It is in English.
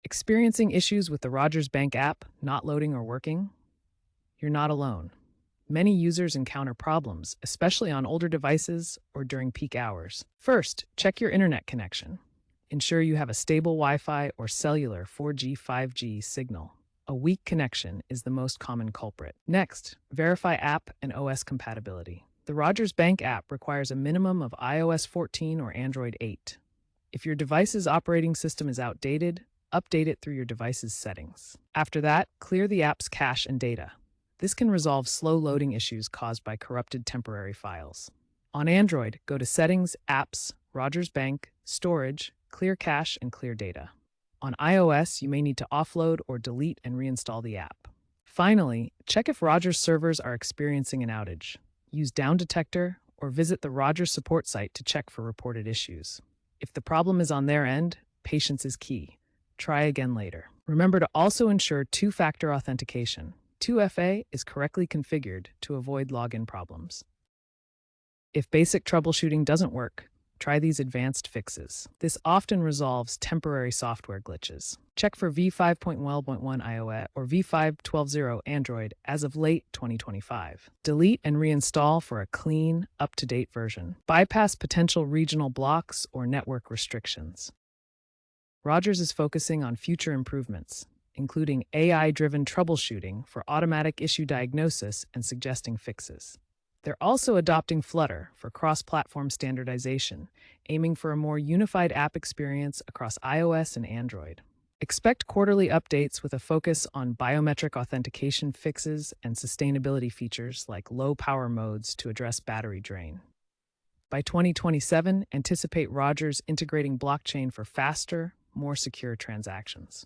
Experiencing issues with the Rogers Bank app not loading or working? You're not alone. Many users encounter problems, especially on older devices or during peak hours. First, check your internet connection. Ensure you have a stable Wi-Fi or cellular 4G, 5G signal. A weak connection is the most common culprit. Next, verify app and OS compatibility. The Rogers Bank app requires a minimum of iOS 14 or Android 8. If your device's operating system is outdated, update it through your device's settings. After that, clear the app's cache and data. This can resolve slow loading issues caused by corrupted temporary files. On Android, go to Settings, Apps, Rogers Bank, Storage, Clear Cache, and Clear Data. On iOS, you may need to offload or delete and reinstall the app. Finally, check if Rogers servers are experiencing an outage. Use Down Detector or visit the Rogers support site to check for reported issues. If the problem is on their end, patience is key. Try again later. Remember to also ensure two-factor authentication. 2FA is correctly configured to avoid login problems. If basic troubleshooting doesn't work, try these advanced fixes. This often resolves temporary software glitches. Check for v5.1.1 iOS or v5.12.0 Android as of late 2025. Delete and reinstall for a clean, up-to-date version. Bypass potential regional blocks or network restrictions. Rogers is focusing on future improvements, including AI-driven troubleshooting for automatic issue diagnosis and suggesting fixes. They're also adopting Flutter for cross-platform standardization, aiming for a more unified app experience across iOS and Android. Expect quarterly updates with a focus on biometric authentication fixes and sustainability features like low-power modes to address battery drain. By 2027, anticipate Rogers integrating blockchain for faster, more secure transactions.